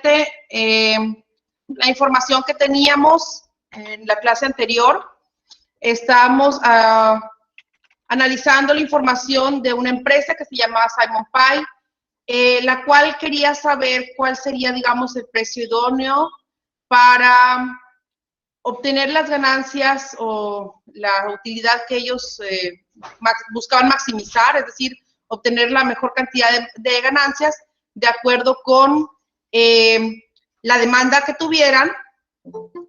obviamente, la información que teníamos en la clase anterior. Estábamos analizando la información de una empresa que se llamaba Simon Pie, la cual quería saber cuál sería, digamos, el precio idóneo para obtener las ganancias o la utilidad que ellos buscaban maximizar, es decir, obtener la mejor cantidad de ganancias de acuerdo con la demanda que tuvieran,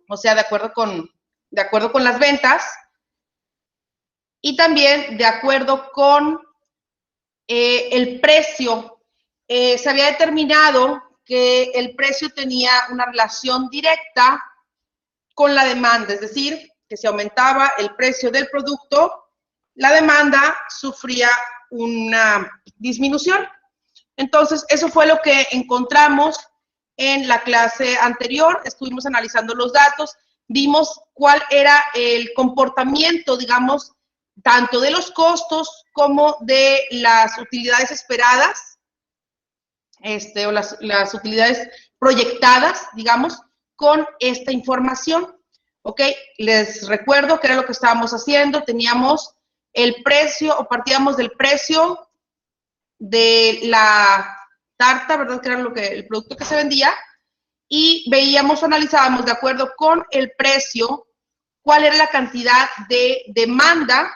o sea, de acuerdo con las ventas, y también de acuerdo con el precio. Se había determinado que el precio tenía una relación directa con la demanda, es decir, que si aumentaba el precio del producto, la demanda sufría una disminución. Entonces, eso fue lo que encontramos en la clase anterior. Estuvimos analizando los datos, vimos cuál era el comportamiento, digamos, tanto de los costos como de las utilidades esperadas, o las utilidades proyectadas, digamos, con esta información. ¿Ok? Les recuerdo que era lo que estábamos haciendo. Teníamos el precio, o partíamos del precio de la tarta, ¿verdad? Que era el producto que se vendía, y veíamos o analizábamos de acuerdo con el precio cuál era la cantidad de demanda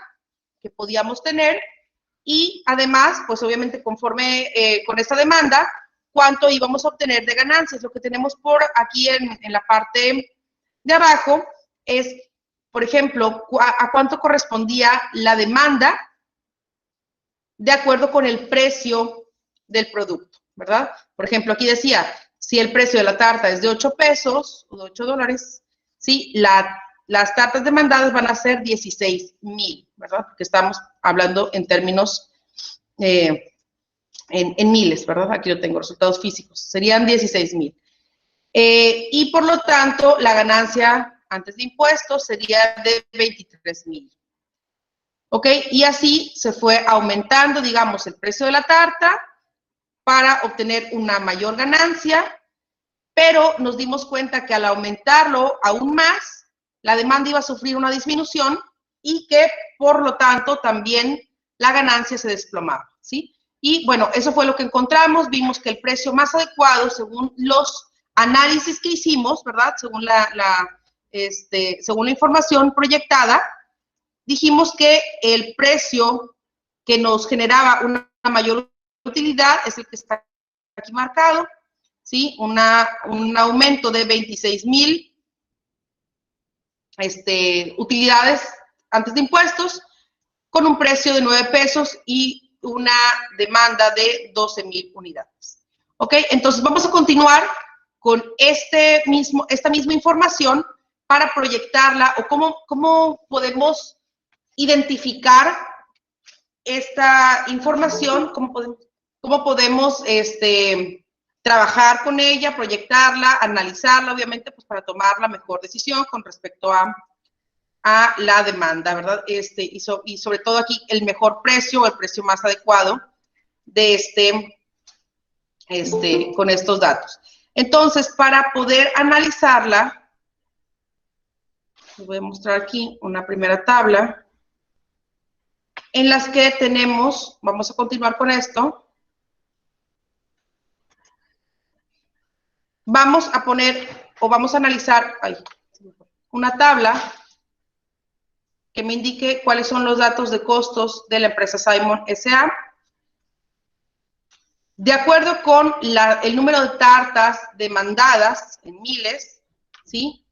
que podíamos tener, y además, pues obviamente conforme con esta demanda, cuánto íbamos a obtener de ganancias. Lo que tenemos por aquí en la parte de abajo es, por ejemplo, a cuánto correspondía la demanda de acuerdo con el precio del producto, ¿verdad? Por ejemplo, aquí decía, si el precio de la tarta es de 8 pesos o de 8 dólares, ¿sí? Las tartas demandadas van a ser 16,000, ¿verdad? Porque estamos hablando en términos, en miles, ¿verdad? Aquí yo tengo resultados físicos, serían 16,000. Y por lo tanto, la ganancia antes de impuestos sería de 23,000. ¿Ok? Y así se fue aumentando, digamos, el precio de la tarta para obtener una mayor ganancia, pero nos dimos cuenta que al aumentarlo aún más, la demanda iba a sufrir una disminución y que, por lo tanto, también la ganancia se desplomaba, ¿sí? Y bueno, eso fue lo que encontramos. Vimos que el precio más adecuado, según los análisis que hicimos, ¿verdad? Según según la información proyectada, dijimos que el precio que nos generaba una mayor utilidad es el que está aquí marcado, ¿sí? Un aumento de 26,000 utilidades antes de impuestos, con un precio de 9 pesos y una demanda de 12,000 unidades. ¿Ok? Entonces vamos a continuar con esta misma información para proyectarla, o cómo podemos identificar esta información, cómo podemos trabajar con ella, proyectarla, analizarla, obviamente, pues para tomar la mejor decisión con respecto a la demanda, ¿verdad? Y sobre todo aquí el mejor precio, o el precio más adecuado de con estos datos. Entonces, para poder analizarla, les voy a mostrar aquí una primera tabla en las que tenemos, vamos a continuar con esto, vamos a poner, o vamos a analizar, una tabla que me indique cuáles son los datos de costos de la empresa Simon S.A. De acuerdo con el número de tartas demandadas en miles, ¿sí?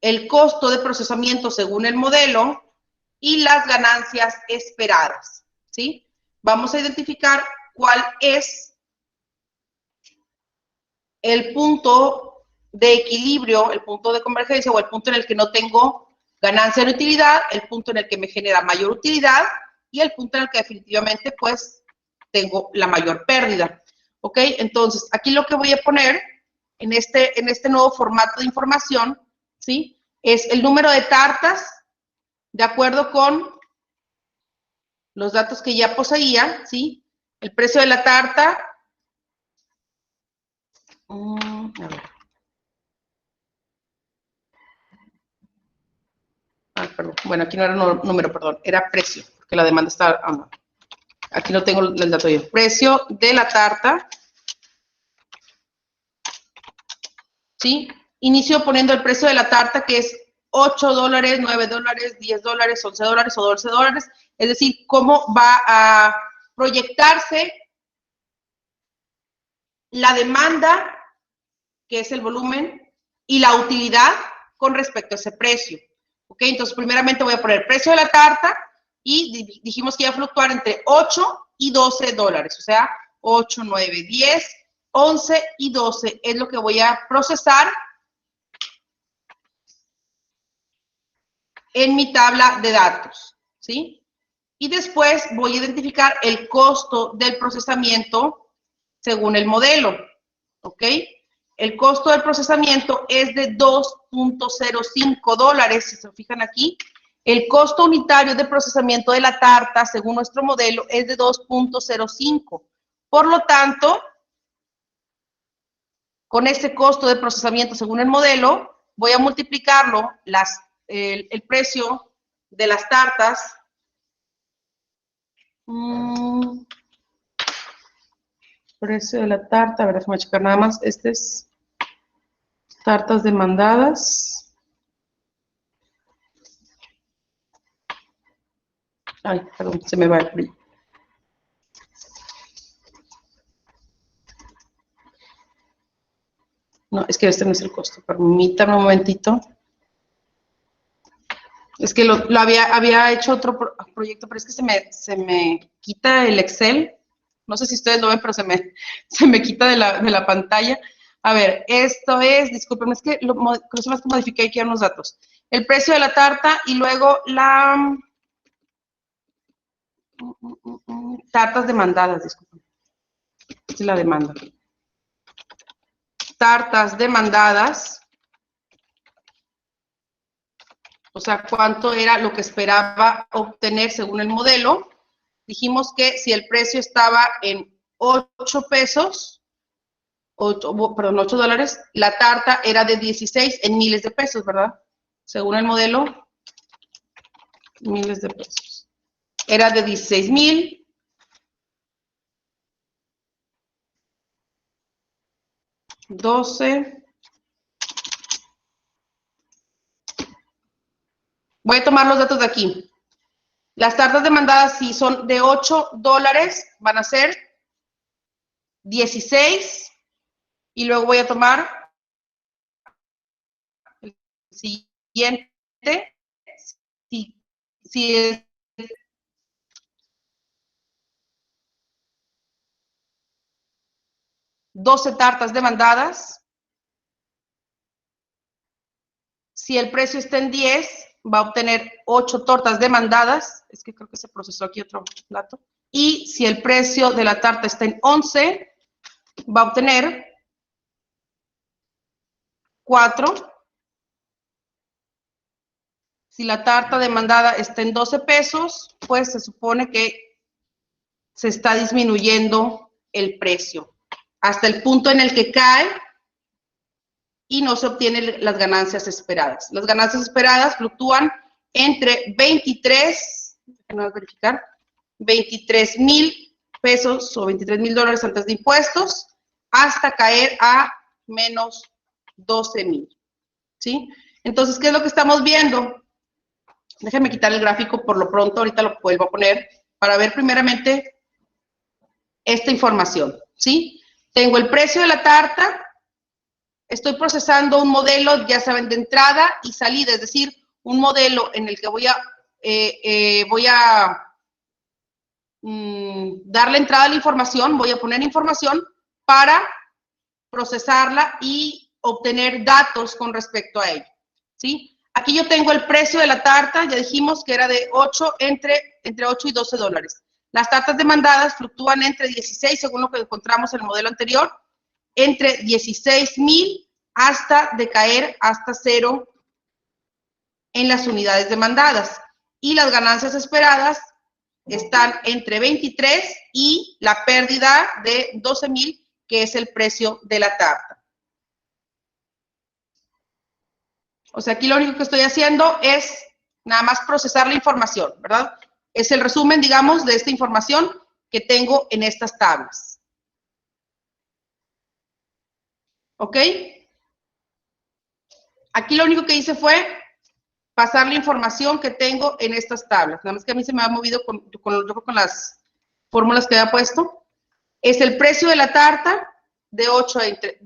El costo de procesamiento según el modelo y las ganancias esperadas, ¿sí? Vamos a identificar cuál es el punto de equilibrio, el punto de convergencia, o el punto en el que no tengo ganancia de utilidad, el punto en el que me genera mayor utilidad y el punto en el que definitivamente pues tengo la mayor pérdida. ¿Ok? Entonces, aquí lo que voy a poner en este nuevo formato de información, ¿sí? Es el número de tartas de acuerdo con los datos que ya poseía, ¿sí? El precio de la tarta. A ver. Ah, perdón. Bueno, aquí no era número, perdón, era precio, porque la demanda está... no. Aquí no tengo el dato yo. Precio de la tarta. ¿Sí? Inicio poniendo el precio de la tarta, que es $8, $9, $10, $11 o $12. Es decir, cómo va a proyectarse la demanda, que es el volumen, y la utilidad con respecto a ese precio. ¿Ok? Entonces, primeramente voy a poner el precio de la tarta y dijimos que iba a fluctuar entre 8 y 12 dólares. O sea, 8, 9, 10, 11 y 12 es lo que voy a procesar en mi tabla de datos, ¿sí? Y después voy a identificar el costo del procesamiento según el modelo, ¿ok? El costo del procesamiento es de $2.05, si se fijan aquí. El costo unitario de procesamiento de la tarta, según nuestro modelo, es de 2.05. Por lo tanto, con ese costo de procesamiento según el modelo, voy a multiplicarlo, el precio de las tartas, precio de la tarta, a ver, déjame checar nada más, este es tartas demandadas. Ay, perdón, se me va el brillo. No, es que este no es el costo, permítame un momentito. Es que había hecho otro proyecto, pero es que se me quita el Excel. No sé si ustedes lo ven, pero se me quita de la pantalla. A ver, esto es, discúlpenme, es que lo que modifiqué aquí unos datos. El precio de la tarta y luego tartas demandadas, disculpen. Esta es la demanda. Tartas demandadas. O sea, cuánto era lo que esperaba obtener según el modelo. Dijimos que si el precio estaba en 8 pesos, 8 dólares, la tarta era de 16 en miles de pesos, ¿verdad? Según el modelo, miles de pesos. Era de 16,000. Voy a tomar los datos de aquí. Las tartas demandadas, si son de 8 dólares, van a ser 16. Y luego voy a tomar el siguiente. Si es 12 tartas demandadas. Si el precio está en 10, va a obtener 8 tortas demandadas. Es que creo que se procesó aquí otro plato. Y si el precio de la tarta está en 11, va a obtener 4. Si la tarta demandada está en 12 pesos, pues se supone que se está disminuyendo el precio hasta el punto en el que cae y no se obtienen las ganancias esperadas. Las ganancias esperadas fluctúan entre 23,000 pesos o 23,000 dólares antes de impuestos, hasta caer a menos 12,000. ¿Sí? Entonces, ¿qué es lo que estamos viendo? Déjenme quitar el gráfico por lo pronto, ahorita lo vuelvo a poner, para ver primeramente esta información, ¿sí? Tengo el precio de la tarta, estoy procesando un modelo, ya saben, de entrada y salida, es decir, un modelo en el que voy a darle entrada a la información, voy a poner información para procesarla y obtener datos con respecto a ello, ¿sí? Aquí yo tengo el precio de la tarta, ya dijimos que era de 8, entre 8 y 12 dólares. Las tartas demandadas fluctúan entre 16, según lo que encontramos en el modelo anterior, entre 16,000 hasta decaer hasta 0 en las unidades demandadas. Y las ganancias esperadas están entre 23 y la pérdida de 12,000, que es el precio de la tarta. O sea, aquí lo único que estoy haciendo es nada más procesar la información, ¿verdad? Es el resumen, digamos, de esta información que tengo en estas tablas. ¿Ok? Aquí lo único que hice fue pasar la información que tengo en estas tablas. Nada más que a mí se me ha movido con las fórmulas que había puesto. Es el precio de la tarta de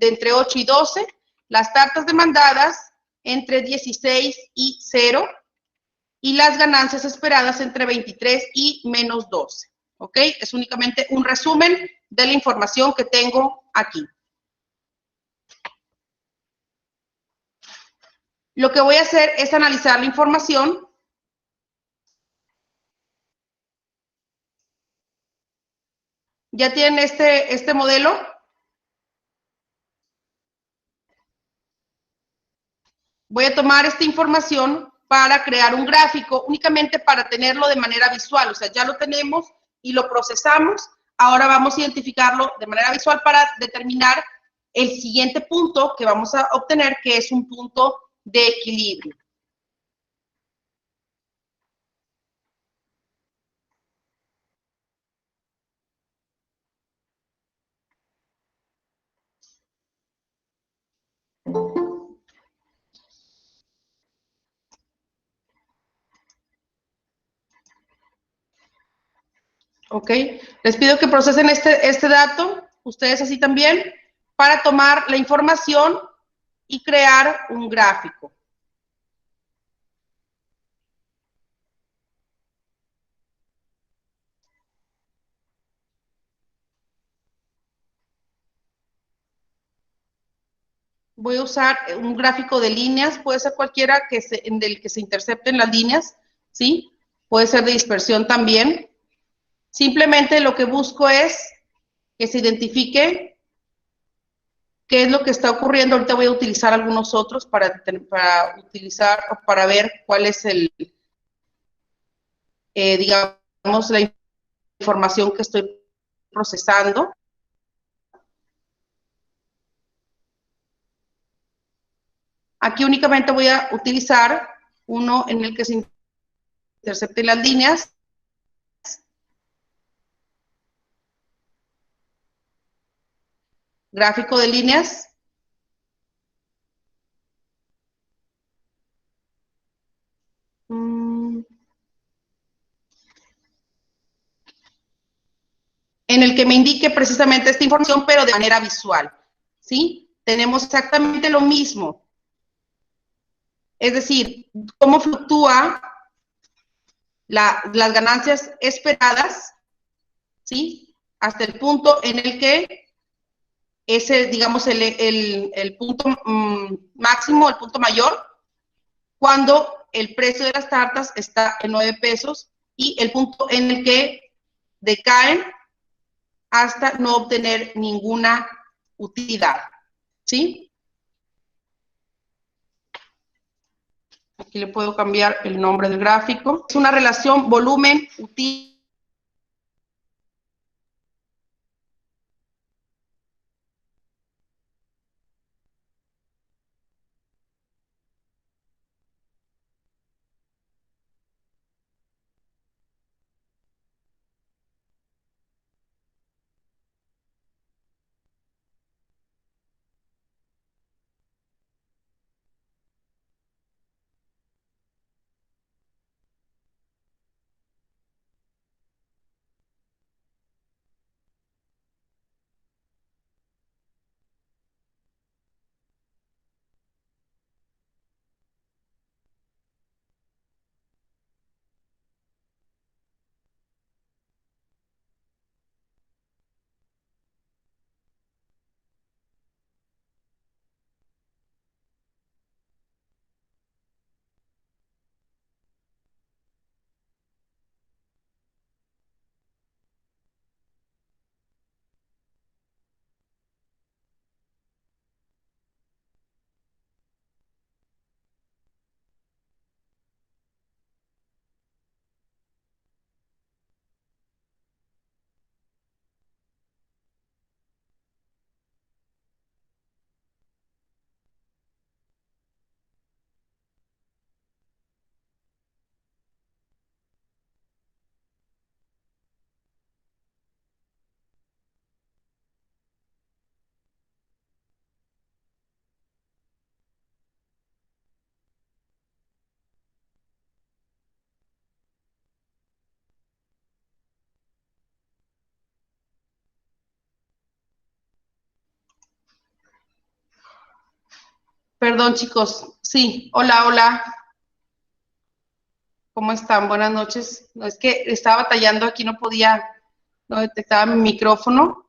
entre 8 y 12, las tartas demandadas entre 16 y 0 y las ganancias esperadas entre 23 y menos 12. ¿Ok? Es únicamente un resumen de la información que tengo aquí. Lo que voy a hacer es analizar la información. ¿Ya tienen este modelo? Voy a tomar esta información para crear un gráfico, únicamente para tenerlo de manera visual. O sea, ya lo tenemos y lo procesamos. Ahora vamos a identificarlo de manera visual para determinar el siguiente punto que vamos a obtener, que es un punto de equilibrio. ¿Ok? Les pido que procesen este dato, ustedes así también, para tomar la información y crear un gráfico. Voy a usar un gráfico de líneas, puede ser cualquiera en el que se intercepten las líneas, ¿sí? Puede ser de dispersión también. Simplemente lo que busco es que se identifique qué es lo que está ocurriendo. Ahorita voy a utilizar algunos otros para ver cuál es digamos, la información que estoy procesando. Aquí únicamente voy a utilizar uno en el que se intercepten las líneas. Gráfico de líneas. En el que me indique precisamente esta información, pero de manera visual, ¿sí? Tenemos exactamente lo mismo. Es decir, cómo fluctúa las ganancias esperadas, ¿sí? Hasta el punto en el que ese, digamos, el punto máximo, el punto mayor, cuando el precio de las tartas está en 9 pesos y el punto en el que decaen hasta no obtener ninguna utilidad, ¿sí? Aquí le puedo cambiar el nombre del gráfico. Es una relación volumen-utilidad. Perdón, chicos. Sí, hola, hola. ¿Cómo están? Buenas noches. No, es que estaba batallando aquí, no detectaba mi micrófono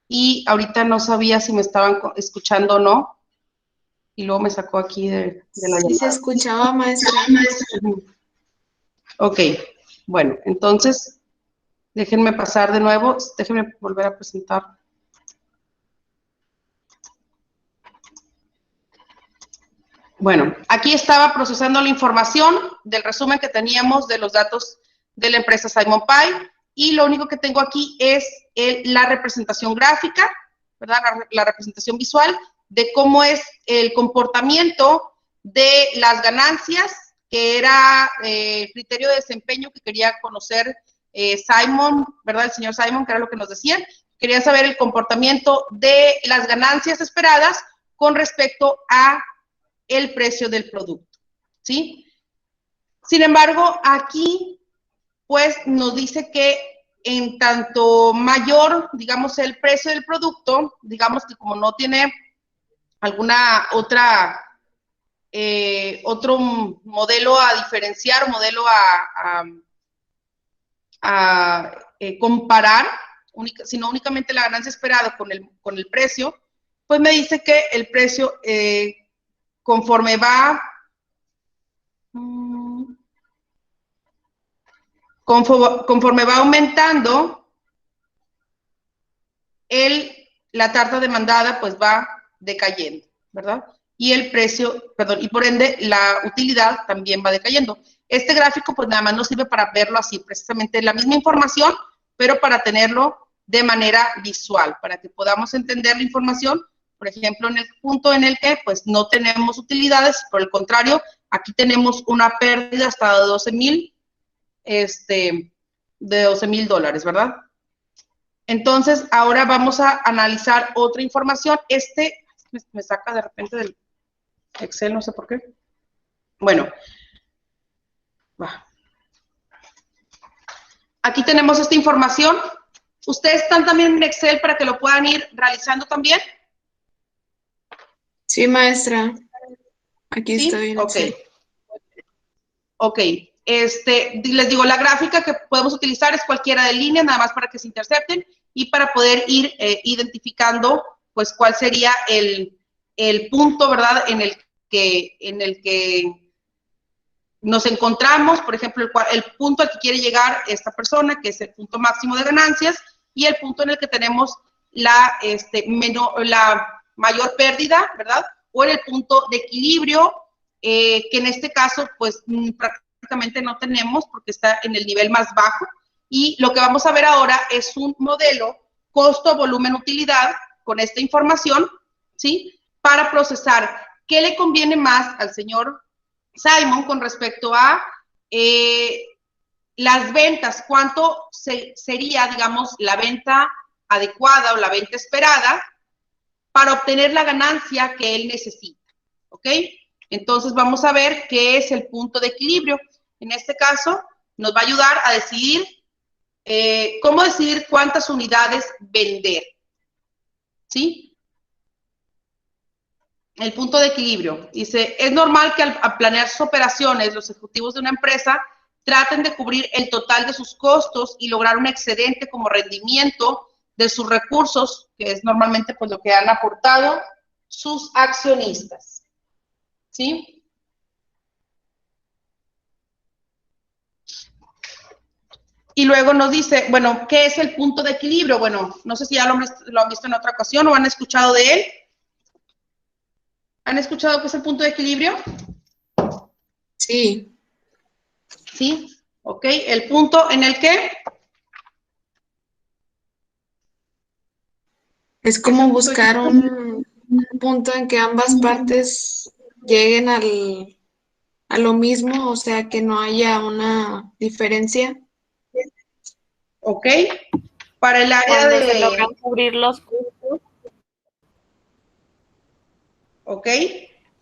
y ahorita no sabía si me estaban escuchando o no. Y luego me sacó aquí de la Sí se llamada. escuchaba, maestra. Ok, bueno, entonces déjenme pasar de nuevo, déjenme volver a presentar. Bueno, aquí estaba procesando la información del resumen que teníamos de los datos de la empresa Simon Pie y lo único que tengo aquí es la representación gráfica, ¿verdad? La representación visual de cómo es el comportamiento de las ganancias, que era el criterio de desempeño que quería conocer Simon, ¿verdad? El señor Simon, que era lo que nos decían. Quería saber el comportamiento de las ganancias esperadas con respecto a el precio del producto, ¿sí? Sin embargo, aquí, pues, nos dice que en tanto mayor, digamos, el precio del producto, digamos que como no tiene alguna otra, otro modelo a diferenciar, modelo a comparar, sino únicamente la ganancia esperada con el precio, pues me dice que el precio, conforme va conforme va aumentando, la tarta demandada pues va decayendo, ¿verdad? Y el precio, perdón, y por ende la utilidad también va decayendo. Este gráfico pues nada más nos sirve para verlo así, precisamente la misma información, pero para tenerlo de manera visual, para que podamos entender la información, por ejemplo, en el punto en el que pues no tenemos utilidades, por el contrario, aquí tenemos una pérdida hasta de 12,000, de $12,000, ¿verdad? Entonces, ahora vamos a analizar otra información. Me saca de repente del Excel, no sé por qué. Bueno, aquí tenemos esta información. ¿Ustedes están también en Excel para que lo puedan ir realizando también? Sí, maestra. Aquí ¿Sí? estoy en Excel. Ok. Les digo, la gráfica que podemos utilizar es cualquiera de línea, nada más para que se intercepten y para poder ir identificando, pues, cuál sería el punto, ¿verdad?, en el que nos encontramos, por ejemplo, el punto al que quiere llegar esta persona, que es el punto máximo de ganancias, y el punto en el que tenemos la mayor pérdida, ¿verdad? O en el punto de equilibrio, que en este caso, pues, prácticamente no tenemos porque está en el nivel más bajo. Y lo que vamos a ver ahora es un modelo costo, volumen, utilidad, con esta información, ¿sí? Para procesar qué le conviene más al señor Simon con respecto a las ventas, cuánto sería, digamos, la venta adecuada o la venta esperada para obtener la ganancia que él necesita, ¿ok? Entonces vamos a ver qué es el punto de equilibrio. En este caso, nos va a ayudar a decidir cómo decidir cuántas unidades vender, ¿sí? El punto de equilibrio. Dice, es normal que al planear sus operaciones, los ejecutivos de una empresa traten de cubrir el total de sus costos y lograr un excedente como rendimiento de sus recursos, que es normalmente pues lo que han aportado sus accionistas. ¿Sí? Y luego nos dice, bueno, ¿qué es el punto de equilibrio? Bueno, no sé si ya lo han visto en otra ocasión o han escuchado de él. ¿Han escuchado qué es el punto de equilibrio? Sí. Sí, ok. El punto en el que Es como buscar un punto en que ambas partes lleguen a lo mismo, o sea, que no haya una diferencia. ok. Para el área Cuando se logran cubrir los costos. ok,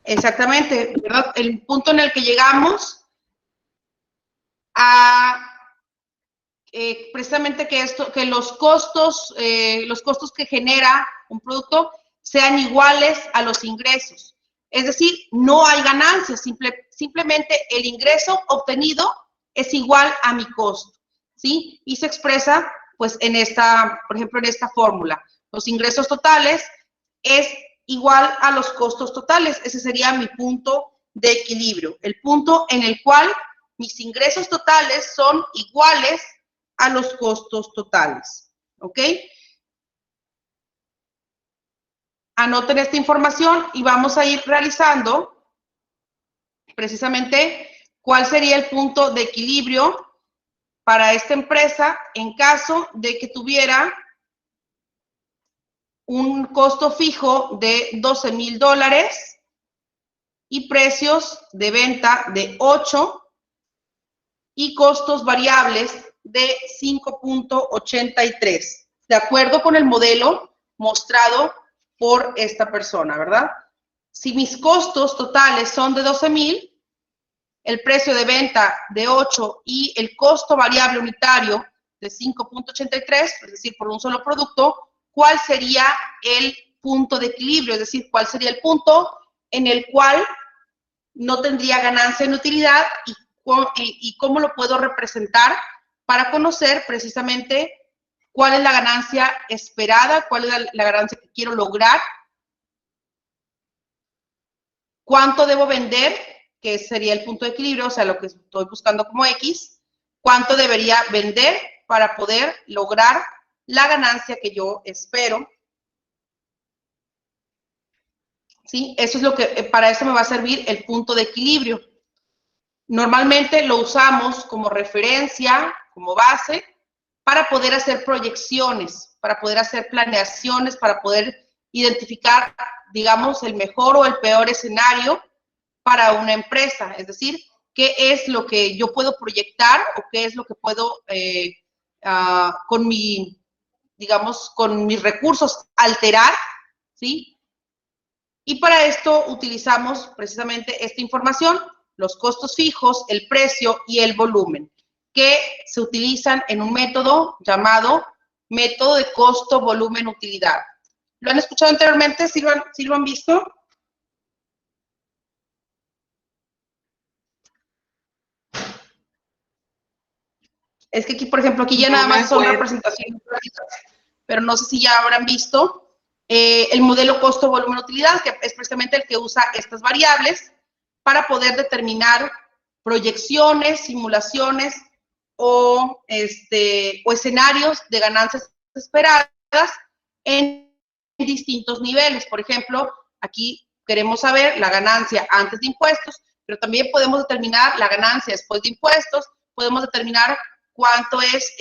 exactamente, ¿verdad? El punto en el que llegamos a precisamente que los costos que genera un producto sean iguales a los ingresos. Es decir, no hay ganancias, simplemente el ingreso obtenido es igual a mi costo, ¿sí? Y se expresa, pues, en esta, por ejemplo, en esta fórmula. Los ingresos totales es igual a los costos totales. Ese sería mi punto de equilibrio, el punto en el cual mis ingresos totales son iguales a los costos totales, ¿ok? Anoten esta información y vamos a ir realizando precisamente cuál sería el punto de equilibrio para esta empresa en caso de que tuviera un costo fijo de $12,000 y precios de venta de 8 y costos variables de 5.83, de acuerdo con el modelo mostrado por esta persona, ¿verdad? Si mis costos totales son de 12,000, el precio de venta de 8 y el costo variable unitario de 5.83, es decir, por un solo producto, ¿cuál sería el punto de equilibrio? Es decir, ¿cuál sería el punto en el cual no tendría ganancia en utilidad y cómo lo puedo representar para conocer precisamente cuál es la ganancia esperada, cuál es la ganancia que quiero lograr, cuánto debo vender, que sería el punto de equilibrio, o sea, lo que estoy buscando como X, cuánto debería vender para poder lograr la ganancia que yo espero. ¿Sí? Eso es lo que, para eso me va a servir el punto de equilibrio. Normalmente lo usamos como referencia, como base, para poder hacer proyecciones, para poder hacer planeaciones, para poder identificar, digamos, el mejor o el peor escenario para una empresa. Es decir, qué es lo que yo puedo proyectar o qué es lo que puedo, con digamos, con mis recursos alterar, ¿sí? Y para esto utilizamos precisamente esta información, los costos fijos, el precio y el volumen, que se utilizan en un método llamado método de costo, volumen, utilidad. ¿Lo han escuchado anteriormente? ¿Sí lo han visto? Es que aquí, por ejemplo, aquí ya nada más son representaciones, pero no sé si ya habrán visto el modelo costo, volumen, utilidad, que es precisamente el que usa estas variables para poder determinar proyecciones, simulaciones o escenarios de ganancias esperadas en distintos niveles. Por ejemplo, aquí queremos saber la ganancia antes de impuestos, pero también podemos determinar la ganancia después de impuestos, podemos determinar cuánto es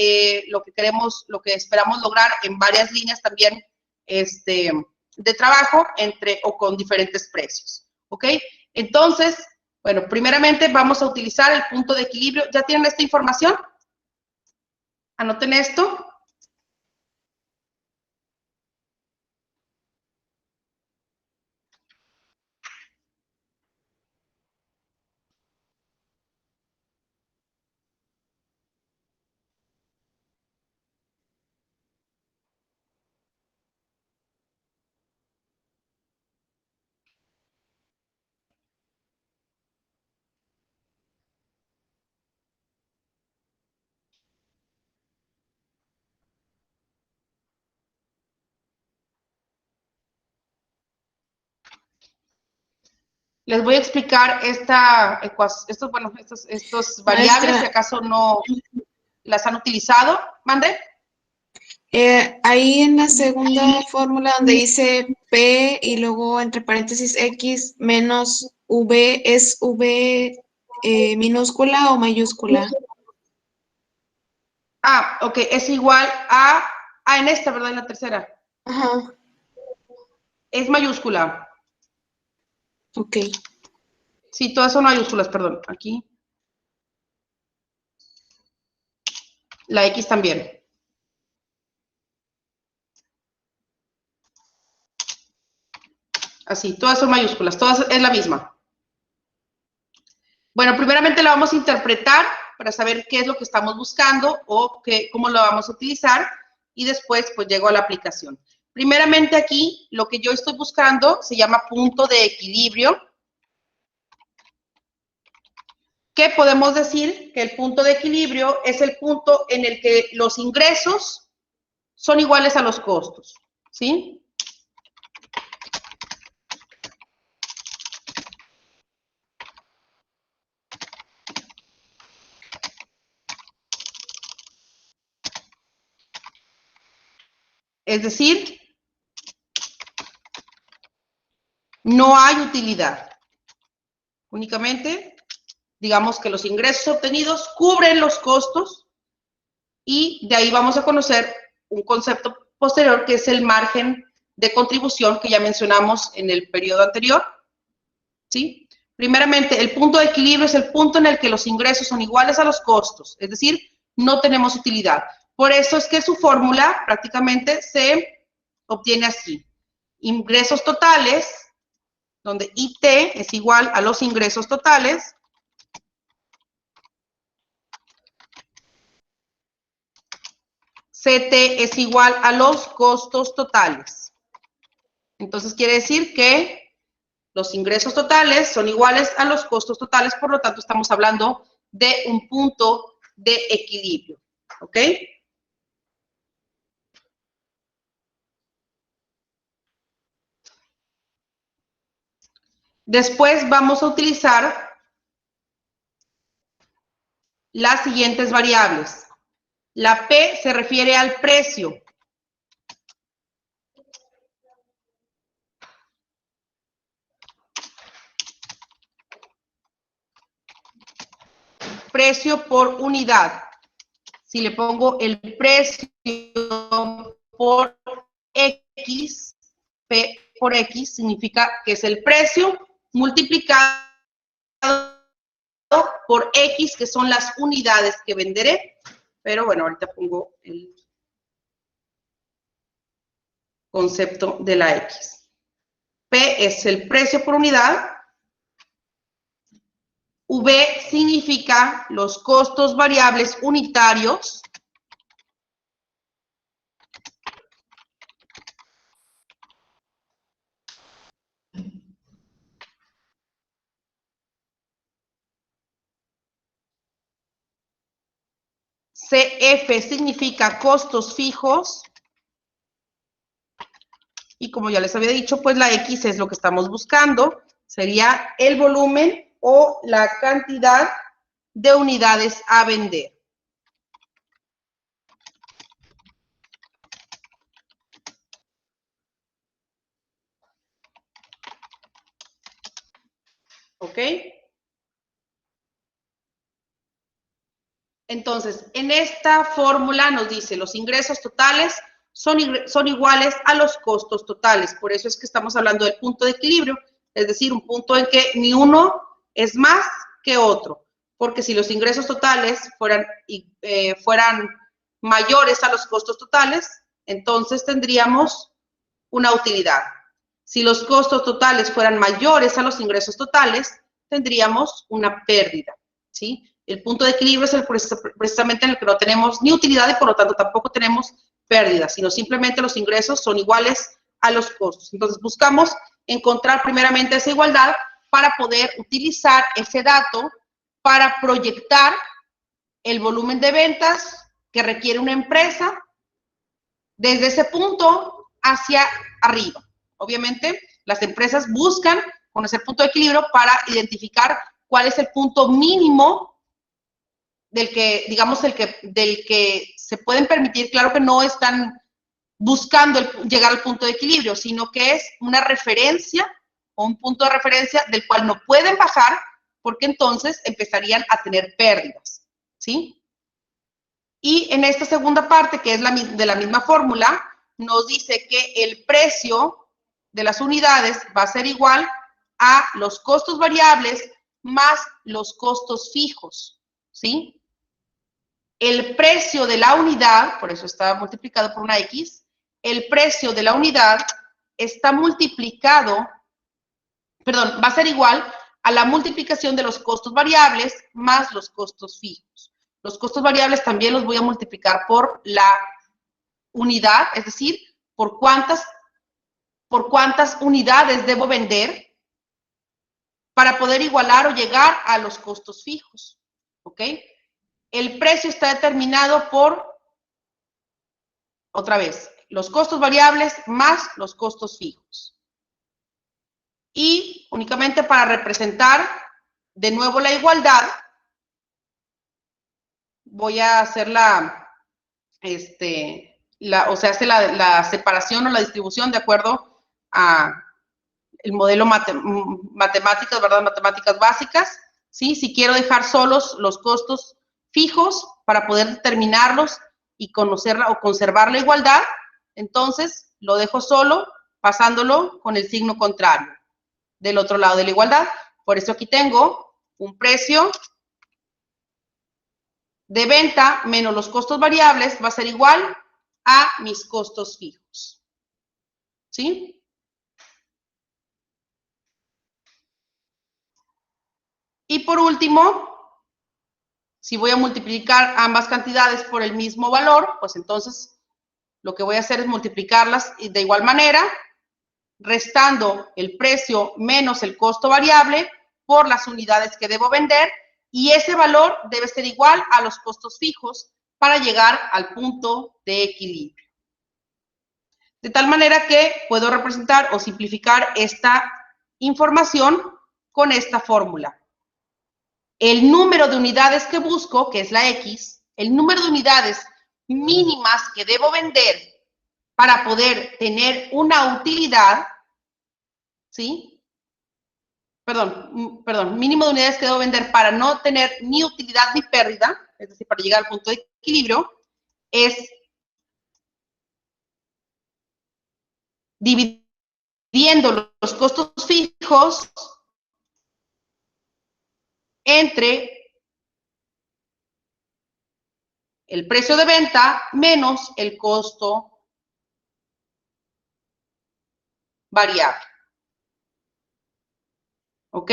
lo que queremos, lo que esperamos lograr en varias líneas también de trabajo o con diferentes precios, ¿ok? Entonces, bueno, primeramente vamos a utilizar el punto de equilibrio. ¿Ya tienen esta información? Anoten esto. Les voy a explicar estos variables, si acaso no las han utilizado. ¿Mande? Ahí en la segunda fórmula donde dice P y luego entre paréntesis X menos V, ¿es V minúscula o mayúscula? Ah, ok, es igual a en esta, ¿verdad? En la tercera. Ajá. Es mayúscula. Ok. Sí, todas son mayúsculas, perdón. Aquí. La X también. Así, todas son mayúsculas, todas es la misma. Bueno, primeramente la vamos a interpretar para saber qué es lo que estamos buscando o cómo lo vamos a utilizar y después pues llego a la aplicación. Primeramente aquí, lo que yo estoy buscando se llama punto de equilibrio. ¿Qué podemos decir? Que el punto de equilibrio es el punto en el que los ingresos son iguales a los costos, ¿sí? Es decir, no hay utilidad. Únicamente, digamos que los ingresos obtenidos cubren los costos y de ahí vamos a conocer un concepto posterior que es el margen de contribución que ya mencionamos en el periodo anterior, ¿sí? Primeramente, el punto de equilibrio es el punto en el que los ingresos son iguales a los costos, es decir, no tenemos utilidad. Por eso es que su fórmula prácticamente se obtiene así. Ingresos totales, donde IT es igual a los ingresos totales, CT es igual a los costos totales. Entonces quiere decir que los ingresos totales son iguales a los costos totales, por lo tanto estamos hablando de un punto de equilibrio, ¿ok? Después vamos a utilizar las siguientes variables. La P se refiere al precio. Precio por unidad. Si le pongo el precio por X, P por X significa que es el precio multiplicado por X, que son las unidades que venderé. Pero bueno, ahorita pongo el concepto de la X. P es el precio por unidad. V significa los costos variables unitarios. CF significa costos fijos. Y como ya les había dicho, pues la X es lo que estamos buscando. Sería el volumen o la cantidad de unidades a vender. ¿Ok? Entonces, en esta fórmula nos dice los ingresos totales son iguales a los costos totales. Por eso es que estamos hablando del punto de equilibrio, es decir, un punto en que ni uno es más que otro. Porque si los ingresos totales fueran mayores a los costos totales, entonces tendríamos una utilidad. Si los costos totales fueran mayores a los ingresos totales, tendríamos una pérdida, ¿sí? El punto de equilibrio es precisamente en el que no tenemos ni utilidad y por lo tanto tampoco tenemos pérdida, sino simplemente los ingresos son iguales a los costos. Entonces buscamos encontrar primeramente esa igualdad para poder utilizar ese dato para proyectar el volumen de ventas que requiere una empresa desde ese punto hacia arriba. Obviamente, las empresas buscan conocer el punto de equilibrio para identificar cuál es el punto mínimo del que, digamos, del que se pueden permitir. Claro que no están buscando llegar al punto de equilibrio, sino que es una referencia o un punto de referencia del cual no pueden bajar porque entonces empezarían a tener pérdidas, ¿sí? Y en esta segunda parte, que es de la misma fórmula, nos dice que el precio de las unidades va a ser igual a los costos variables más los costos fijos, ¿sí? El precio de la unidad, por eso está multiplicado por una X, el precio de la unidad está multiplicado, perdón, va a ser igual a la multiplicación de los costos variables más los costos fijos. Los costos variables también los voy a multiplicar por la unidad, es decir, por cuántas unidades debo vender para poder igualar o llegar a los costos fijos, ¿ok? El precio está determinado por, otra vez, los costos variables más los costos fijos. Y únicamente para representar de nuevo la igualdad, voy a hacer o sea, hace la separación o la distribución de acuerdo a el modelo matemáticas, ¿verdad? Matemáticas básicas, ¿sí? Si quiero dejar solos los costos fijos para poder determinarlos y conocerla o conservar la igualdad, entonces lo dejo solo pasándolo con el signo contrario del otro lado de la igualdad. Por eso aquí tengo un precio de venta menos los costos variables va a ser igual a mis costos fijos. ¿Sí? Y por último, si voy a multiplicar ambas cantidades por el mismo valor, pues entonces lo que voy a hacer es multiplicarlas de igual manera, restando el precio menos el costo variable por las unidades que debo vender, y ese valor debe ser igual a los costos fijos para llegar al punto de equilibrio. De tal manera que puedo representar o simplificar esta información con esta fórmula. El número de unidades que busco, que es la X, el número de unidades mínimas que debo vender para poder tener una utilidad, ¿sí? Perdón, mínimo de unidades que debo vender para no tener ni utilidad ni pérdida, es decir, para llegar al punto de equilibrio, es dividiendo los costos fijos entre el precio de venta menos el costo variable. ¿Ok?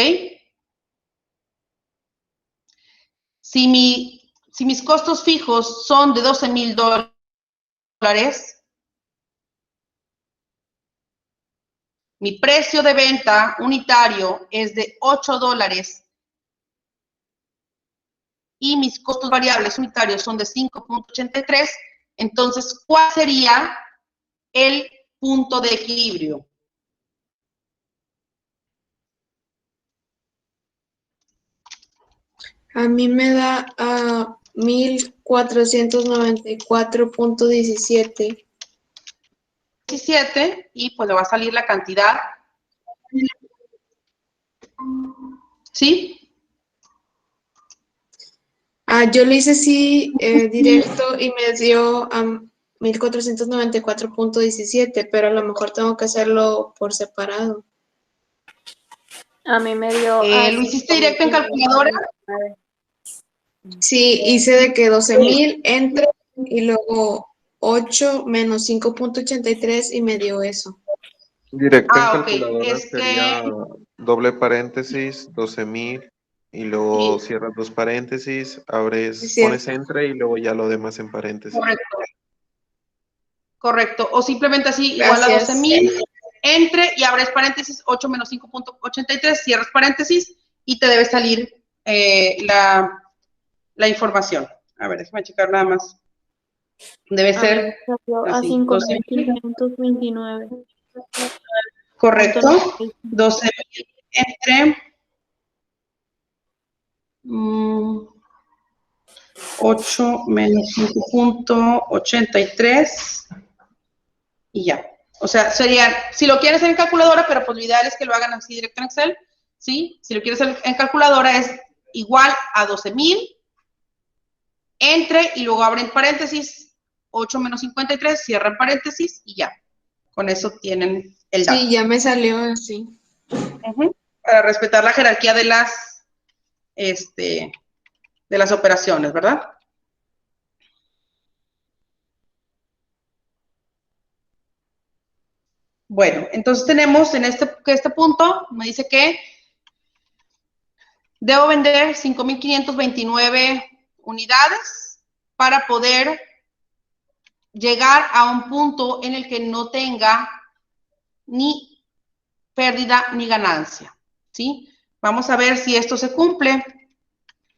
Si mis costos fijos son de $12,000, mi precio de venta unitario es de $8 y mis costos variables unitarios son de 5.83, entonces, ¿cuál sería el punto de equilibrio? A mí me da 1494.17. 17, y pues le va a salir la cantidad. ¿Sí? Yo le hice así directo y me dio 1494.17, pero a lo mejor tengo que hacerlo por separado. A mí me dio... ¿Lo hiciste directo en calculadora? Sí, hice de que 12,000 entre y luego 8 menos 5.83 y me dio eso. Directo en Ok. calculadora sería doble paréntesis, 12,000, y luego Sí. cierras dos paréntesis, Es pones cierto. entre y luego ya lo demás en paréntesis. Correcto. O simplemente así, igual a Gracias. 12,000, entre y abres paréntesis, 8 menos 5.83, cierras paréntesis y te debe salir la información. A ver, déjame checar nada más. Debe ser A así, 5.529. correcto. 12,000 entre 8 menos 5.83 y ya. O sea, serían, si lo quieres hacer en calculadora, pero pues lo ideal es que lo hagan así directo en Excel, ¿sí? Si lo quieres hacer en calculadora es igual a 12,000 entre y luego abren paréntesis, 8 menos 53, cierran paréntesis y ya. Con eso tienen el dato. Sí, ya me salió así. Para respetar la jerarquía de las operaciones, ¿verdad? Bueno, entonces tenemos en este punto, me dice que debo vender 5,529 unidades para poder llegar a un punto en el que no tenga ni pérdida ni ganancia, ¿sí? Vamos a ver si esto se cumple.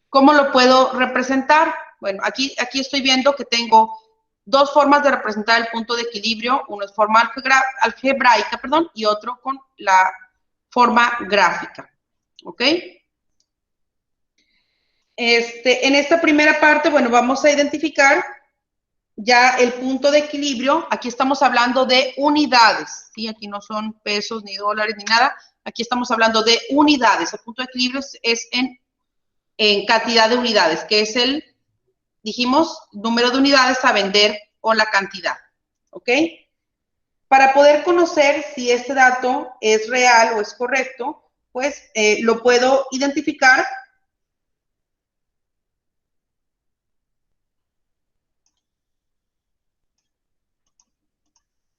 ¿Cómo lo puedo representar? Bueno, aquí estoy viendo que tengo dos formas de representar el punto de equilibrio. Uno es forma algebraica, y otro con la forma gráfica, ¿ok? En esta primera parte, bueno, vamos a identificar ya el punto de equilibrio. Aquí estamos hablando de unidades, ¿sí? Aquí no son pesos, ni dólares, ni nada. Aquí estamos hablando de unidades. El punto de equilibrio es en cantidad de unidades, que es el, dijimos, número de unidades a vender o la cantidad, ¿ok? Para poder conocer si este dato es real o es correcto, pues lo puedo identificar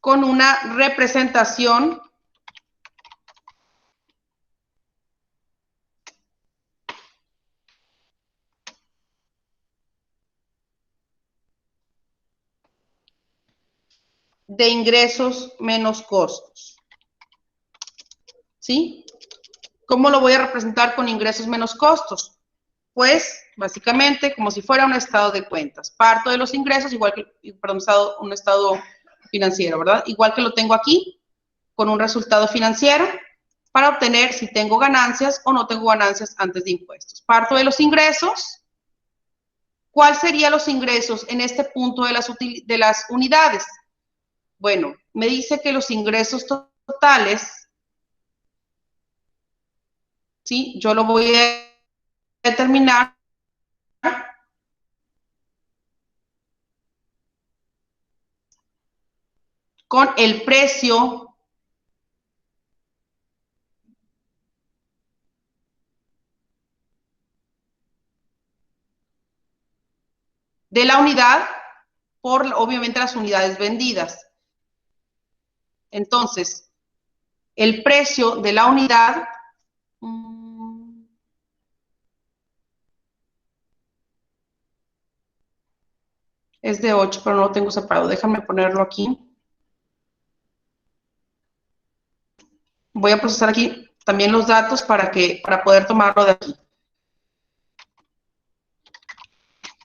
con una representación de ingresos menos costos, ¿sí? ¿Cómo lo voy a representar con ingresos menos costos? Pues, básicamente, como si fuera un estado de cuentas. Parto de los ingresos, igual que, perdón, un estado financiero, ¿verdad? Igual que lo tengo aquí, con un resultado financiero, para obtener si tengo ganancias o no tengo ganancias antes de impuestos. Parto de los ingresos. ¿Cuáles serían los ingresos en este punto de las unidades? Bueno, me dice que los ingresos totales, ¿sí? Yo lo voy a determinar con el precio de la unidad por, obviamente, las unidades vendidas. Entonces, el precio de la unidad es de 8, pero no lo tengo separado. Déjame ponerlo aquí. Voy a procesar aquí también los datos para poder tomarlo de aquí.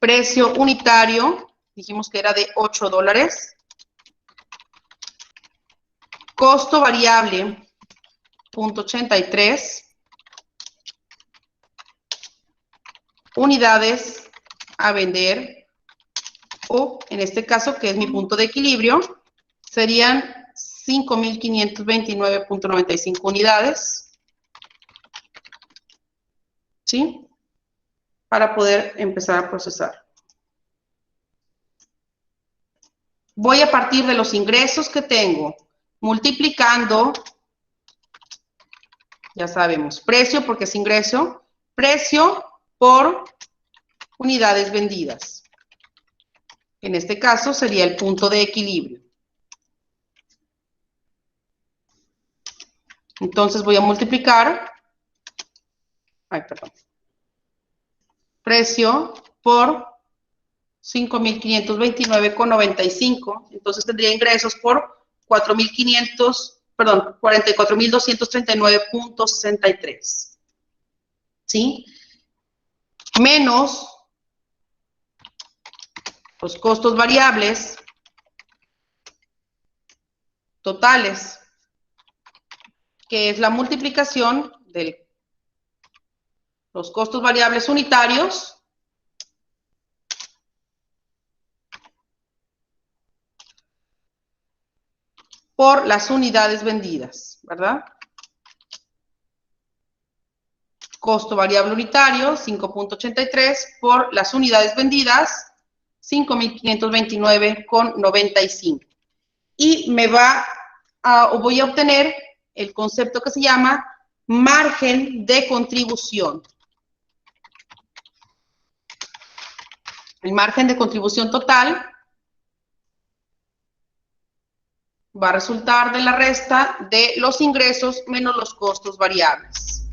Precio unitario, dijimos que era de $8. Costo variable, 0.83. Unidades a vender, o en este caso, que es mi punto de equilibrio, serían 5.529.95 unidades, ¿sí? Para poder empezar a procesar. Voy a partir de los ingresos que tengo, multiplicando, ya sabemos, precio porque es ingreso, precio por unidades vendidas. En este caso sería el punto de equilibrio. Entonces voy a multiplicar, precio por 5.529,95. Entonces tendría ingresos por 44.239.63. ¿Sí? Menos los costos variables totales, que es la multiplicación de los costos variables unitarios por las unidades vendidas, ¿verdad? Costo variable unitario, 5.83, por las unidades vendidas, 5.529,95. Y me voy a obtener el concepto que se llama margen de contribución. El margen de contribución total va a resultar de la resta de los ingresos menos los costos variables.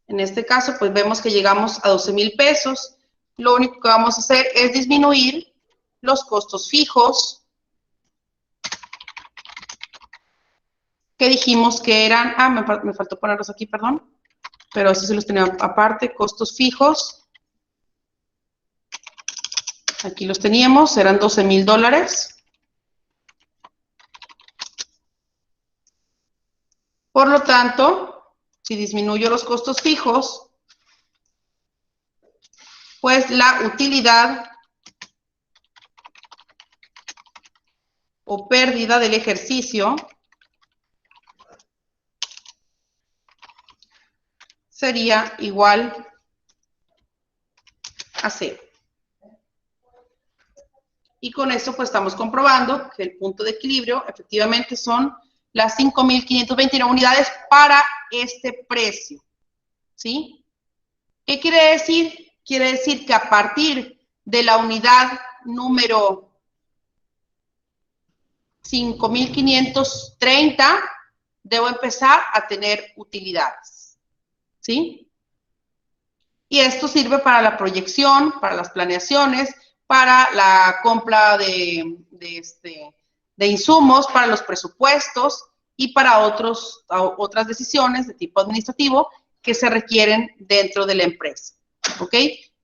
En este caso, pues vemos que llegamos a 12,000 pesos. lo único que vamos a hacer es disminuir los costos fijos, que dijimos que eran, me faltó ponerlos aquí, perdón, pero así se los tenía aparte, costos fijos, aquí los teníamos, eran $12,000. Por lo tanto, si disminuyo los costos fijos, pues la utilidad o pérdida del ejercicio sería igual a 0. Y con esto pues estamos comprobando que el punto de equilibrio efectivamente son las 5,529 unidades para este precio, ¿sí? ¿Qué quiere decir? Quiere decir que a partir de la unidad número 5,530 debo empezar a tener utilidades, ¿sí? Y esto sirve para la proyección, para las planeaciones, para la compra de insumos, para los presupuestos y para otras decisiones de tipo administrativo que se requieren dentro de la empresa, ¿ok?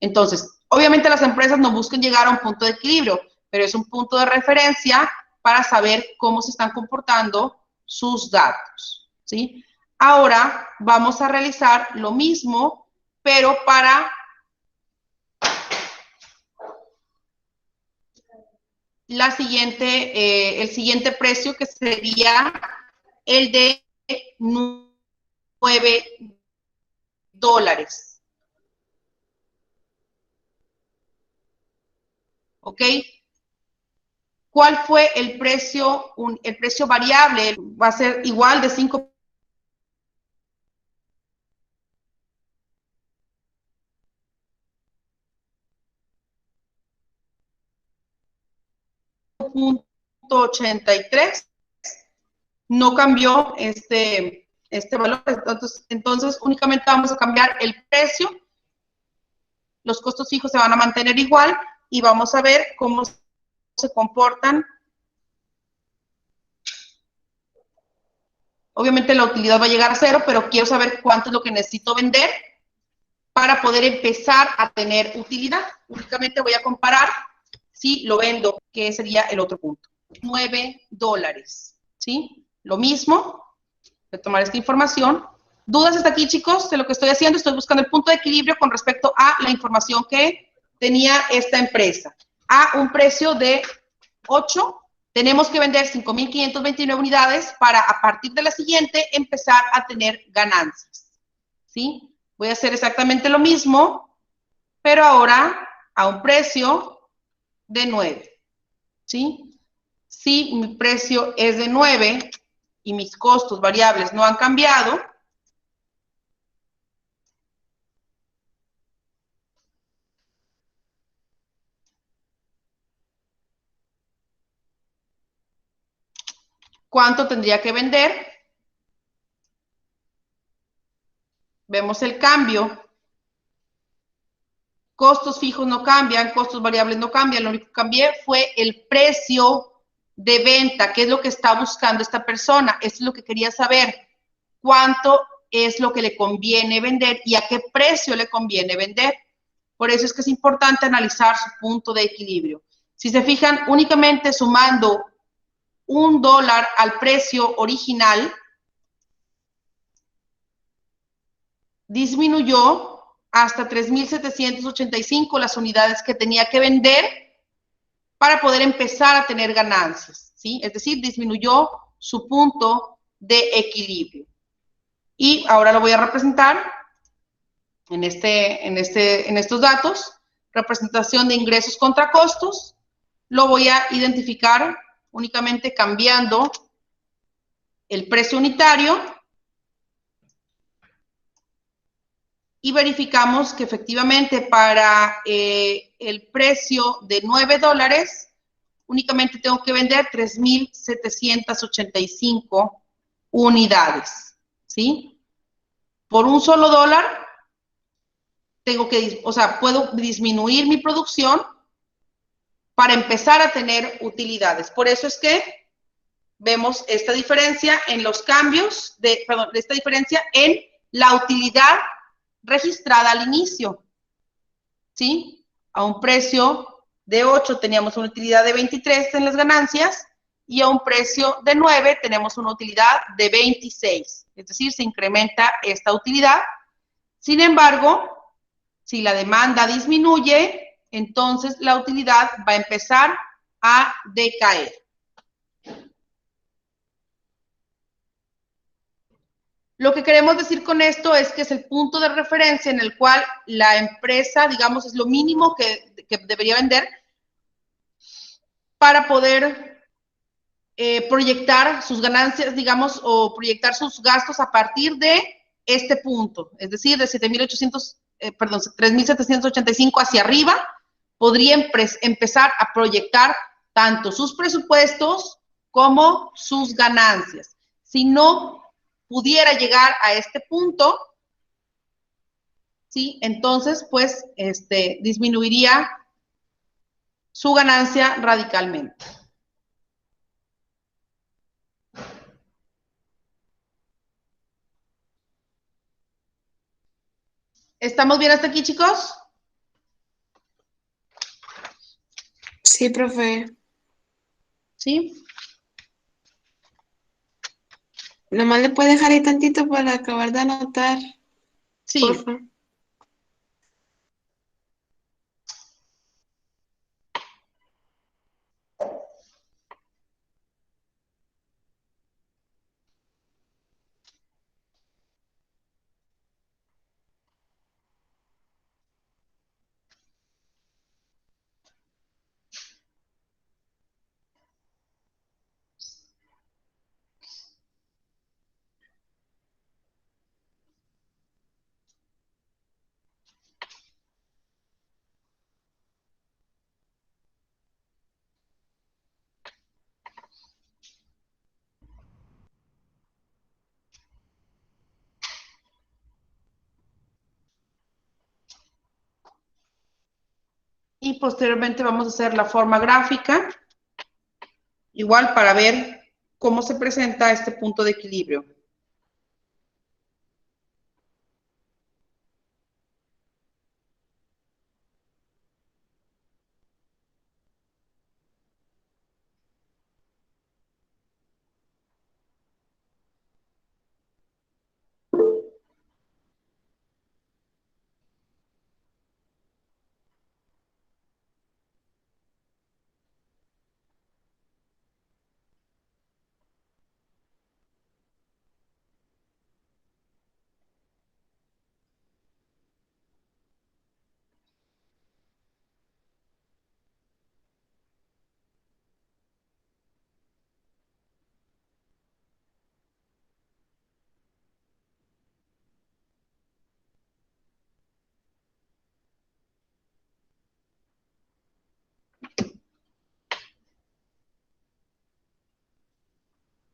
Entonces, obviamente las empresas no buscan llegar a un punto de equilibrio, pero es un punto de referencia para saber cómo se están comportando sus datos, ¿sí? Ahora vamos a realizar lo mismo, pero para el siguiente precio, que sería el de $9. ¿Ok? ¿Cuál fue el precio? El precio variable va a ser igual de 5,83. No cambió este valor, entonces únicamente vamos a cambiar el precio, los costos fijos se van a mantener igual y vamos a ver cómo se comportan. Obviamente la utilidad va a llegar a 0, pero quiero saber cuánto es lo que necesito vender para poder empezar a tener utilidad. Únicamente voy a comparar si lo vendo, que sería el otro punto. $9, ¿sí? Lo mismo, voy a tomar esta información. ¿Dudas hasta aquí, chicos, de lo que estoy haciendo? Estoy buscando el punto de equilibrio con respecto a la información que tenía esta empresa. A un precio de 8, tenemos que vender 5,529 unidades para, a partir de la siguiente, empezar a tener ganancias, ¿sí? Voy a hacer exactamente lo mismo, pero ahora a un precio de 9, ¿sí? Si mi precio es de 9 y mis costos variables no han cambiado, ¿cuánto tendría que vender? Vemos el cambio. Costos fijos no cambian, costos variables no cambian. Lo único que cambié fue el precio de venta, qué es lo que está buscando esta persona. Esto es lo que quería saber. ¿Cuánto es lo que le conviene vender y a qué precio le conviene vender? Por eso es que es importante analizar su punto de equilibrio. Si se fijan, únicamente sumando $1 al precio original, disminuyó hasta 3,785 las unidades que tenía que vender para poder empezar a tener ganancias, ¿sí? Es decir, disminuyó su punto de equilibrio. Y ahora lo voy a representar en estos datos. Representación de ingresos contra costos. Lo voy a identificar únicamente cambiando el precio unitario y verificamos que efectivamente para el precio de $9 únicamente tengo que vender 3,785 unidades, ¿sí? Por un solo dólar tengo que, o sea, puedo disminuir mi producción para empezar a tener utilidades. Por eso es que vemos esta diferencia en los cambios, esta diferencia en la utilidad registrada al inicio, ¿sí? A un precio de 8 teníamos una utilidad de 23 en las ganancias y a un precio de 9 tenemos una utilidad de 26. Es decir, se incrementa esta utilidad. Sin embargo, si la demanda disminuye, entonces la utilidad va a empezar a decaer. Lo que queremos decir con esto es que es el punto de referencia en el cual la empresa, digamos, es lo mínimo que debería vender para poder proyectar sus ganancias, digamos, o proyectar sus gastos a partir de este punto, es decir, de 3.785 hacia arriba, podría empezar a proyectar tanto sus presupuestos como sus ganancias. Si no pudiera llegar a este punto, ¿sí? Entonces, pues, disminuiría su ganancia radicalmente. ¿Estamos bien hasta aquí, chicos? Sí, profe. ¿Sí? Nomás le puede dejar ahí tantito para acabar de anotar. Sí. Porfa. Y posteriormente vamos a hacer la forma gráfica, igual para ver cómo se presenta este punto de equilibrio.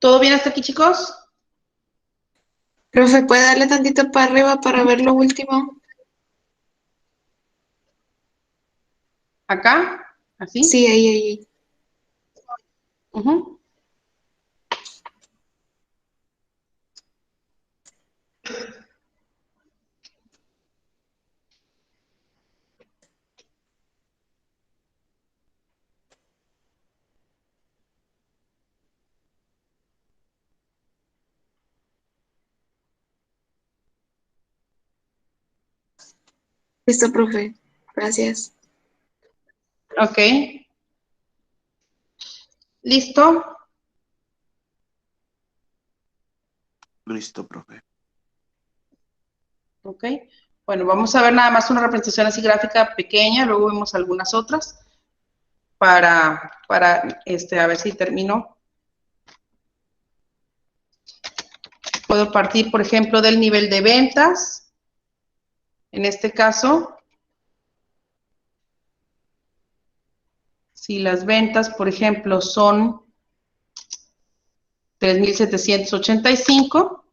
¿Todo bien hasta aquí, chicos? Profe, ¿puede darle tantito para arriba para ver lo último? ¿Acá? ¿Así? Sí, ahí. Uh-huh. Listo, profe. Gracias. Ok. ¿Listo? Listo, profe. Ok. Bueno, vamos a ver nada más una representación así gráfica pequeña, luego vemos algunas otras para a ver si termino. Puedo partir, por ejemplo, del nivel de ventas. En este caso, si las ventas, por ejemplo, son 3.785,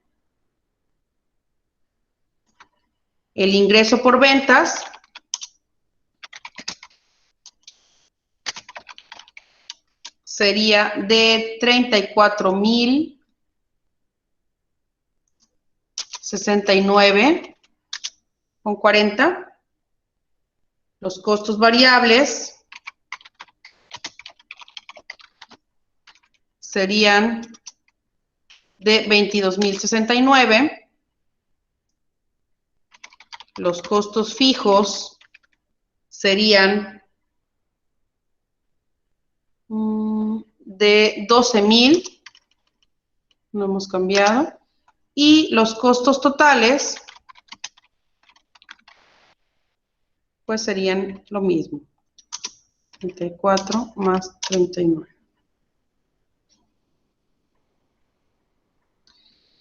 El ingreso por ventas sería de 34,069,40. Los costos variables serían de 22,069. Los costos fijos serían de 12,000. No hemos cambiado. Y los costos totales, pues serían lo mismo. 34 más 39.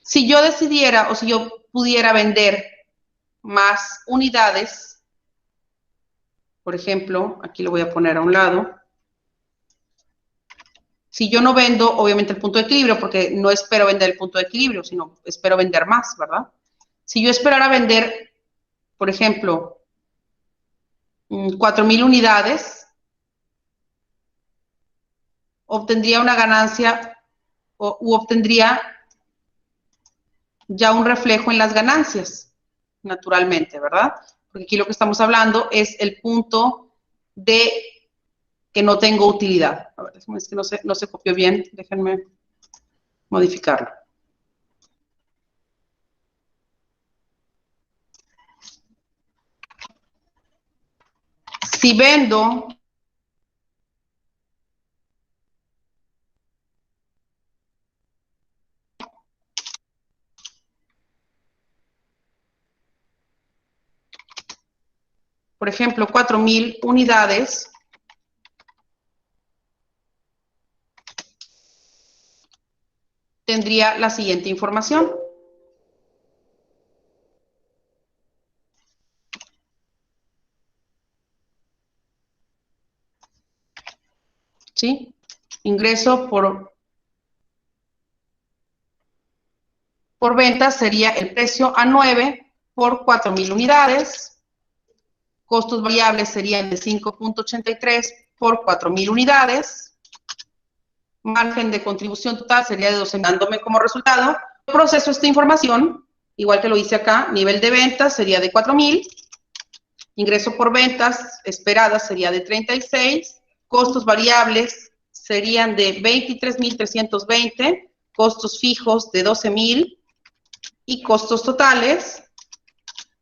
Si yo decidiera o si yo pudiera vender más unidades, por ejemplo, aquí lo voy a poner a un lado. Si yo no vendo, obviamente, el punto de equilibrio, porque no espero vender el punto de equilibrio, sino espero vender más, ¿verdad? Si yo esperara vender, por ejemplo, 4,000 unidades, obtendría una ganancia u obtendría ya un reflejo en las ganancias, naturalmente, ¿verdad? Porque aquí lo que estamos hablando es el punto de que no tengo utilidad. A ver, es que no se copió bien, déjenme modificarlo. Si vendo por ejemplo, 4,000 unidades, tendría la siguiente información. ¿Sí? Ingreso por venta sería el precio a 9 por 4,000 unidades. Costos variables serían de 5,83 por 4,000 unidades. Margen de contribución total sería de 12,000, dándome como resultado. Proceso esta información, igual que lo hice acá. Nivel de ventas sería de 4,000. Ingreso por ventas esperadas sería de 36. Costos variables serían de 23,320. Costos fijos de 12,000. Y costos totales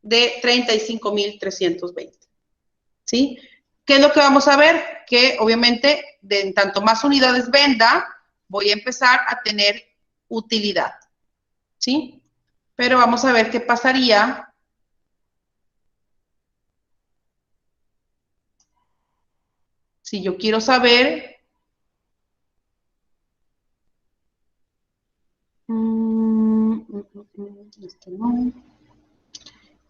de 35,320. ¿Sí? ¿Qué es lo que vamos a ver? Que obviamente, de tanto más unidades venda, voy a empezar a tener utilidad. ¿Sí? Pero vamos a ver qué pasaría si yo quiero saber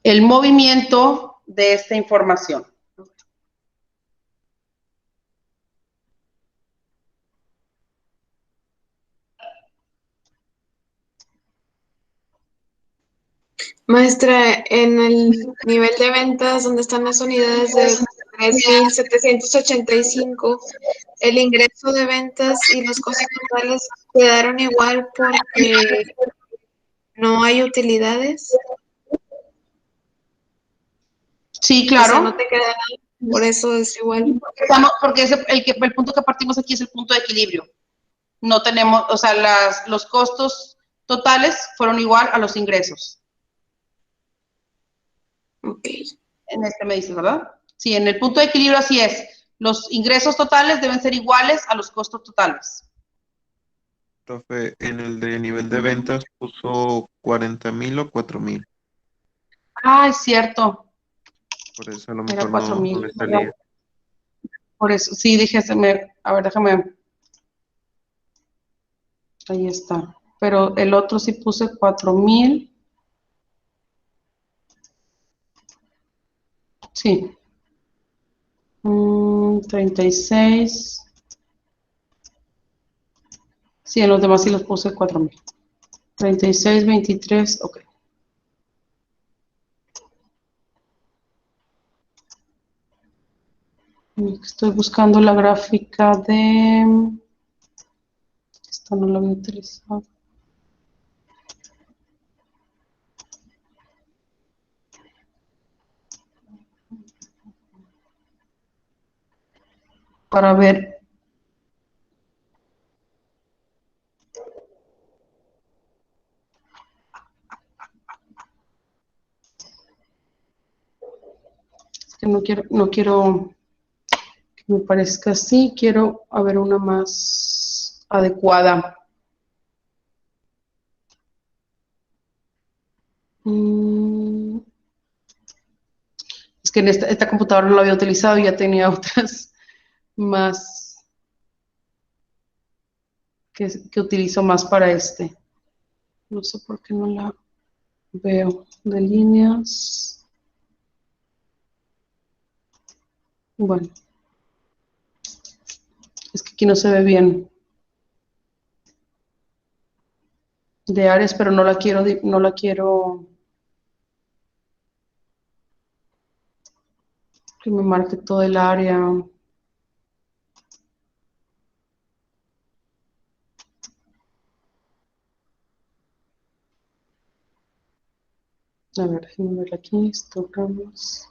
el movimiento de esta información. Maestra, en el nivel de ventas donde están las unidades de 3,785, el ingreso de ventas y los costos totales quedaron igual porque no hay utilidades. Sí, O sea, claro. no te queda nada, por eso es igual. Porque el punto que partimos aquí es el punto de equilibrio. No tenemos, o sea, los costos totales fueron igual a los ingresos. Ok. En este me dices, ¿verdad? Sí, en el punto de equilibrio así es. Los ingresos totales deben ser iguales a los costos totales. Profe, en el de nivel de ventas puso 40,000 o 4,000. Ah, es cierto. Por eso a lo Era mejor 4,000. no le salía. Por eso, sí, dije, a ver, déjame. Ahí está. Pero el otro sí puse 4,000. Sí. 36. Sí, en los demás sí los puse 4,000. 36, 23, ok. Estoy buscando la gráfica de... Esta no la había utilizado. Para ver. Es que no quiero que me parezca así, quiero a ver una más adecuada. Es que en esta computadora no la había utilizado y ya tenía otras más que utilizo más para este. No sé por qué no la veo. De líneas. Bueno. Es que aquí no se ve bien. De áreas, pero no la quiero que me marque todo el área. A ver, déjenme ver aquí, histogramos.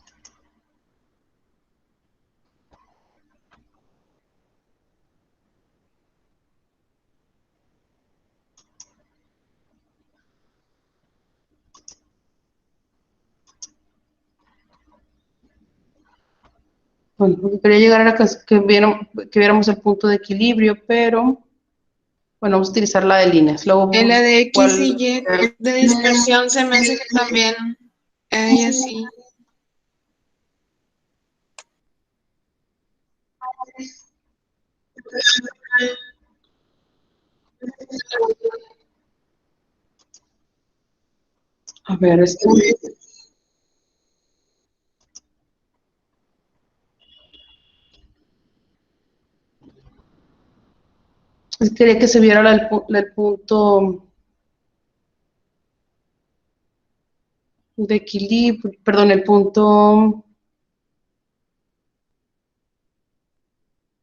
Bueno, lo que quería llegar era que viéramos el punto de equilibrio, pero bueno, vamos a utilizar la de líneas. Luego, En la de X y ¿cuál? Y de dispersión se me hace que también hay así. A ver, quería que se viera el punto de equilibrio, perdón, el punto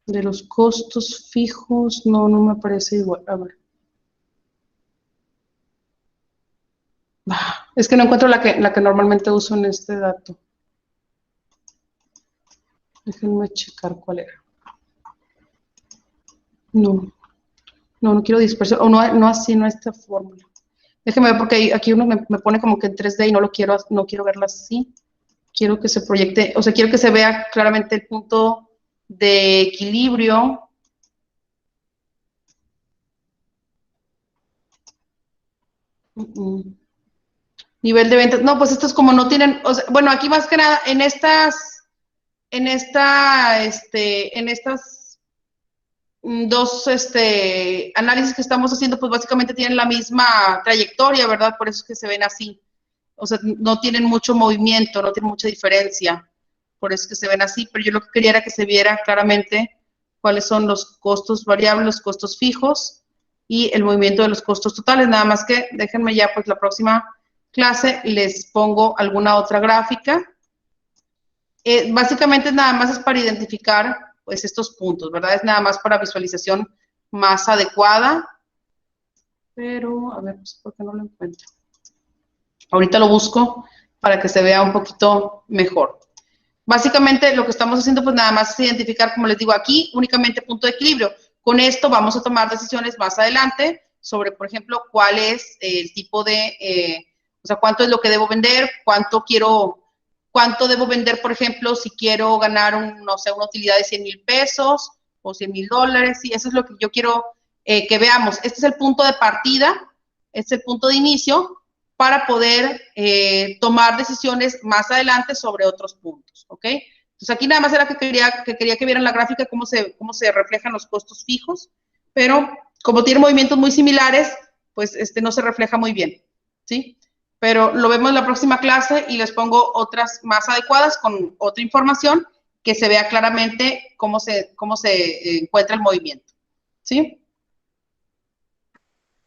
de los costos fijos. No me parece igual. A ver. Es que no encuentro la que normalmente uso en este dato. Déjenme checar cuál era. No quiero dispersión, o no así, no esta fórmula. Déjenme ver porque aquí uno me pone como que en 3D y no quiero verla así. Quiero que se proyecte, o sea, quiero que se vea claramente el punto de equilibrio. Nivel de ventas. No, pues estos como no tienen, o sea, bueno, aquí más que nada, en estas dos análisis que estamos haciendo, pues básicamente tienen la misma trayectoria, ¿verdad? Por eso es que se ven así. O sea, no tienen mucho movimiento, no tienen mucha diferencia. Por eso es que se ven así, pero yo lo que quería era que se viera claramente cuáles son los costos variables, los costos fijos y el movimiento de los costos totales. Nada más que déjenme ya, pues la próxima clase les pongo alguna otra gráfica. Básicamente nada más es para identificar pues estos puntos, ¿verdad? Es nada más para visualización más adecuada. Pero, a ver, pues, ¿por qué no lo encuentro? Ahorita lo busco para que se vea un poquito mejor. Básicamente lo que estamos haciendo pues nada más es identificar, como les digo aquí, únicamente punto de equilibrio. Con esto vamos a tomar decisiones más adelante sobre, por ejemplo, cuál es el tipo de, o sea, cuánto es lo que debo vender, cuánto debo vender, por ejemplo, si quiero ganar, no sé, una utilidad de 100,000 pesos o 100,000 dólares, y eso es lo que yo quiero que veamos. Este es el punto de partida, este es el punto de inicio, para poder tomar decisiones más adelante sobre otros puntos, ¿ok? Entonces aquí nada más era que quería que vieran la gráfica cómo se reflejan los costos fijos, pero como tiene movimientos muy similares, pues no se refleja muy bien, ¿sí? Pero lo vemos en la próxima clase y les pongo otras más adecuadas con otra información que se vea claramente cómo se encuentra el movimiento, ¿sí?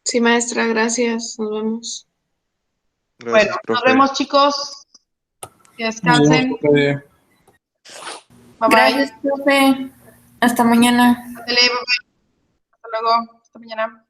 Sí, maestra, gracias. Nos vemos. Gracias, Bueno, profe. nos vemos, chicos. Que Nos vemos, descansen. profe. Bye bye. Gracias, profe. Hasta mañana. Ándale, bye bye. Hasta luego. Hasta mañana.